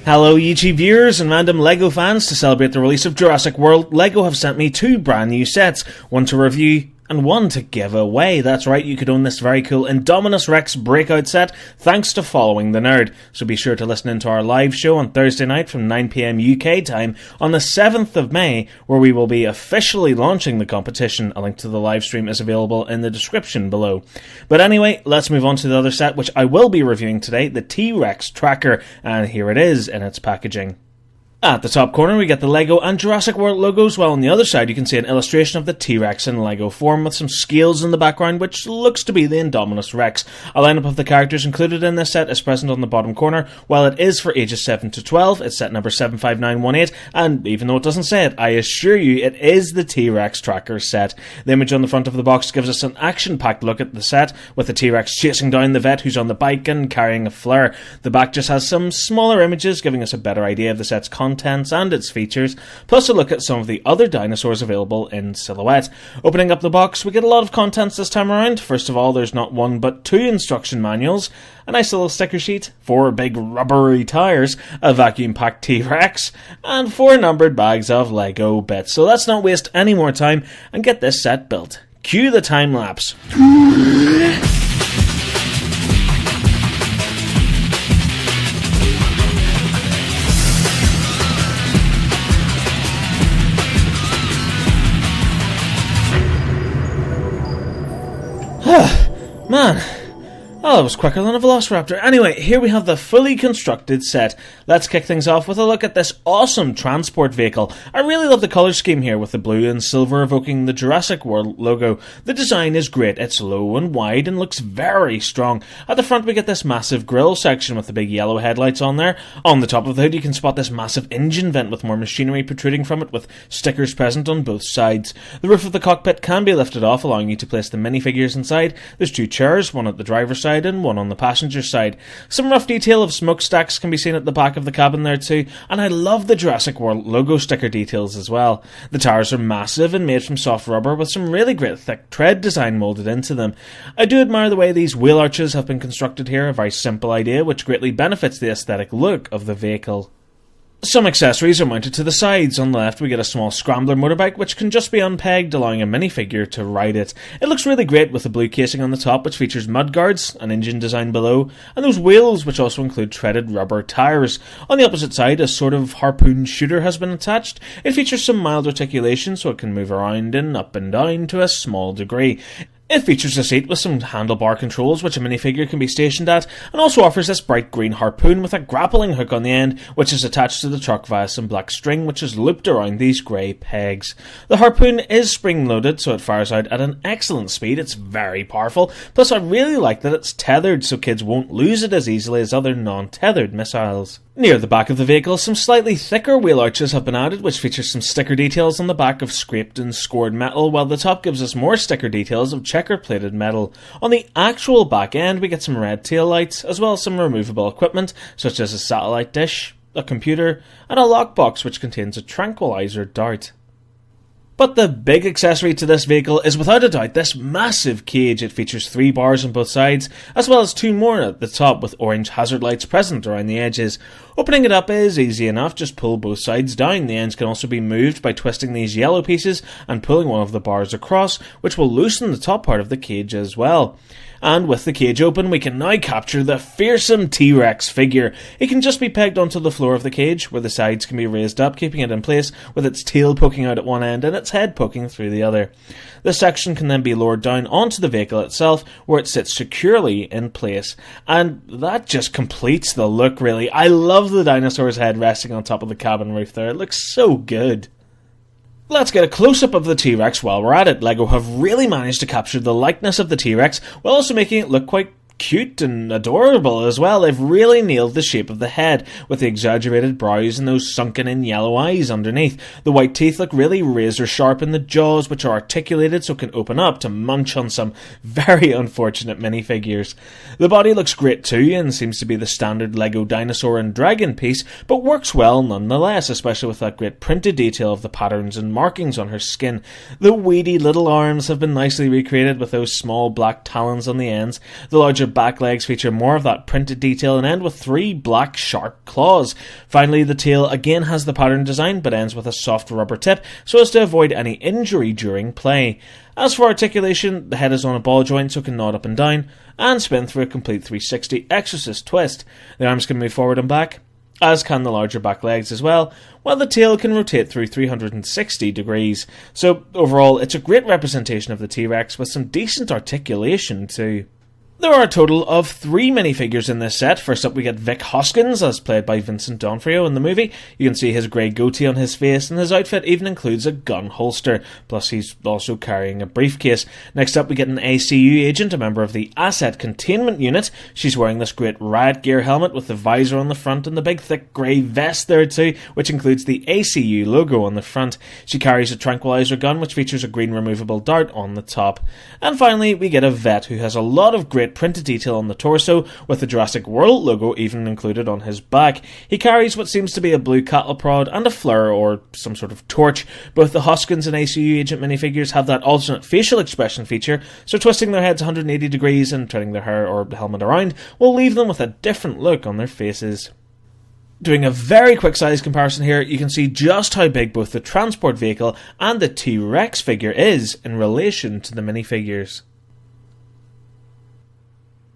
Hello YouTube viewers and random LEGO fans. To celebrate the release of Jurassic World, LEGO have sent me two brand new sets, one to review and one to give away. That's right, you could own this very cool Indominus Rex breakout set thanks to following the nerd. So be sure to listen in to our live show on Thursday night from 9 PM UK time on the 7th of May, where we will be officially launching the competition. A link to the live stream is available in the description below. But anyway, let's move on to the other set, which I will be reviewing today, the T-Rex Tracker, and here it is in its packaging. At the top corner we get the LEGO and Jurassic World logos, while on the other side you can see an illustration of the T-Rex in LEGO form with some scales in the background which looks to be the Indominus Rex. A lineup of the characters included in this set is present on the bottom corner. While it is for ages 7 to 12, it's set number 75918, and even though it doesn't say it, I assure you it is the T-Rex Tracker set. The image on the front of the box gives us an action-packed look at the set, with the T-Rex chasing down the vet who's on the bike and carrying a flare. The back just has some smaller images giving us a better idea of the set's contents and its features, plus a look at some of the other dinosaurs available in silhouette. Opening up the box, we get a lot of contents this time around. First of all, there's not one but two instruction manuals, a nice little sticker sheet, 4 big rubbery tires, a vacuum-packed T-Rex, and 4 numbered bags of LEGO bits. So let's not waste any more time and get this set built. Cue the time lapse. Man, oh, that was quicker than a Velociraptor. Anyway, here we have the fully constructed set. Let's kick things off with a look at this awesome transport vehicle. I really love the colour scheme here, with the blue and silver evoking the Jurassic World logo. The design is great, it's low and wide and looks very strong. At the front we get this massive grille section with the big yellow headlights on there. On the top of the hood you can spot this massive engine vent with more machinery protruding from it, with stickers present on both sides. The roof of the cockpit can be lifted off, allowing you to place the minifigures inside. There's 2 chairs, one at the driver's side and one on the passenger side. Some rough detail of smokestacks can be seen at the back of the cabin there too, and I love the Jurassic World logo sticker details as well. The tires are massive and made from soft rubber with some really great thick tread design moulded into them. I do admire the way these wheel arches have been constructed here, a very simple idea which greatly benefits the aesthetic look of the vehicle. Some accessories are mounted to the sides. On the left we get a small scrambler motorbike which can just be unpegged, allowing a minifigure to ride it. It looks really great with the blue casing on the top which features mudguards, an engine design below, and those wheels which also include treaded rubber tyres. On the opposite side a sort of harpoon shooter has been attached. It features some mild articulation so it can move around and up and down to a small degree. It features a seat with some handlebar controls which a minifigure can be stationed at, and also offers this bright green harpoon with a grappling hook on the end which is attached to the truck via some black string which is looped around these grey pegs. The harpoon is spring loaded so it fires out at an excellent speed. It's very powerful, plus I really like that it's tethered so kids won't lose it as easily as other non-tethered missiles. Near the back of the vehicle, some slightly thicker wheel arches have been added which features some sticker details on the back of scraped and scored metal, while the top gives us more sticker details of checker-plated metal. On the actual back end we get some red tail lights, as well as some removable equipment such as a satellite dish, a computer, and a lockbox which contains a tranquilizer dart. But the big accessory to this vehicle is without a doubt this massive cage. It features 3 bars on both sides, as well as 2 more at the top with orange hazard lights present around the edges. Opening it up is easy enough, just pull both sides down. The ends can also be moved by twisting these yellow pieces and pulling one of the bars across, which will loosen the top part of the cage as well. And with the cage open, we can now capture the fearsome T-Rex figure. It can just be pegged onto the floor of the cage, where the sides can be raised up, keeping it in place with its tail poking out at one end and its head poking through the other. This section can then be lowered down onto the vehicle itself, where it sits securely in place. And that just completes the look, really. I love the dinosaur's head resting on top of the cabin roof there. It looks so good. Let's get a close-up of the T-Rex while we're at it. LEGO have really managed to capture the likeness of the T-Rex while also making it look quite cute and adorable as well. They've really nailed the shape of the head, with the exaggerated brows and those sunken in yellow eyes underneath. The white teeth look really razor sharp in the jaws, which are articulated so can open up to munch on some very unfortunate minifigures. The body looks great too and seems to be the standard LEGO dinosaur and dragon piece, but works well nonetheless, especially with that great printed detail of the patterns and markings on her skin. The weedy little arms have been nicely recreated with those small black talons on the ends. The larger larger back legs feature more of that printed detail and end with 3 black sharp claws. Finally, the tail again has the pattern design but ends with a soft rubber tip so as to avoid any injury during play. As for articulation, the head is on a ball joint so it can nod up and down and spin through a complete 360 exorcist twist. The arms can move forward and back, as can the larger back legs as well, while the tail can rotate through 360 degrees. So overall, it's a great representation of the T-Rex with some decent articulation too. There are a total of 3 minifigures in this set. First up we get Vic Hoskins, as played by Vincent D'Onofrio in the movie. You can see his grey goatee on his face, and his outfit even includes a gun holster, plus he's also carrying a briefcase. Next up we get an ACU agent, a member of the Asset Containment Unit. She's wearing this great riot gear helmet with the visor on the front and the big thick grey vest there too, which includes the ACU logo on the front. She carries a tranquilizer gun which features a green removable dart on the top. And finally we get a vet who has a lot of great printed detail on the torso, with the Jurassic World logo even included on his back. He carries what seems to be a blue cattle prod and a flare or some sort of torch. Both the Hoskins and ACU agent minifigures have that alternate facial expression feature, so twisting their heads 180 degrees and turning their hair or helmet around will leave them with a different look on their faces. Doing a very quick size comparison here, you can see just how big both the transport vehicle and the T-Rex figure is in relation to the minifigures.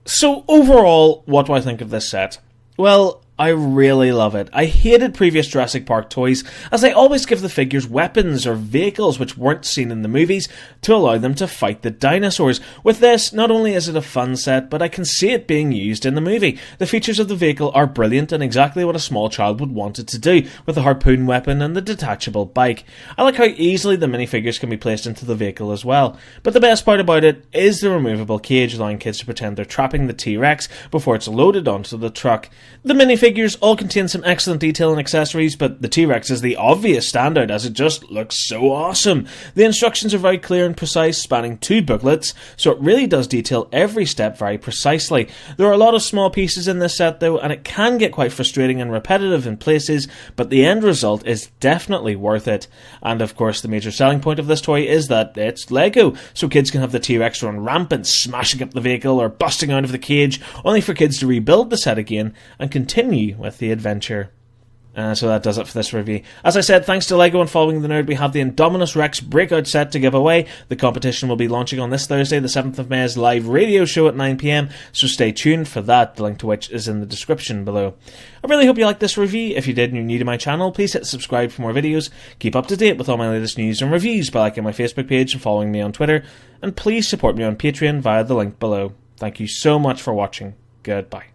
So overall, what do I think of this set? Well, I really love it. I hated previous Jurassic Park toys, as they always give the figures weapons or vehicles which weren't seen in the movies to allow them to fight the dinosaurs. With this, not only is it a fun set, but I can see it being used in the movie. The features of the vehicle are brilliant and exactly what a small child would want it to do, with the harpoon weapon and the detachable bike. I like how easily the minifigures can be placed into the vehicle as well. But the best part about it is the removable cage, allowing kids to pretend they're trapping the T-Rex before it's loaded onto the truck. The minifigures all contain some excellent detail and accessories, but the T-Rex is the obvious standout as it just looks so awesome. The instructions are very clear and precise, spanning 2 booklets, so it really does detail every step very precisely. There are a lot of small pieces in this set though, and it can get quite frustrating and repetitive in places, but the end result is definitely worth it. And of course the major selling point of this toy is that it's Lego, so kids can have the T-Rex run rampant, smashing up the vehicle or busting out of the cage, only for kids to rebuild the set again and continue with the adventure. So that does it for this review. As I said, thanks to LEGO and Following the Nerd, we have the Indominus Rex Breakout set to give away. The competition will be launching on this Thursday, the 7th of May's live radio show at 9 PM, so stay tuned for that, the link to which is in the description below. I really hope you liked this review. If you did and you're new to my channel, please hit subscribe for more videos. Keep up to date with all my latest news and reviews by liking my Facebook page and following me on Twitter, and please support me on Patreon via the link below. Thank you so much for watching. Goodbye.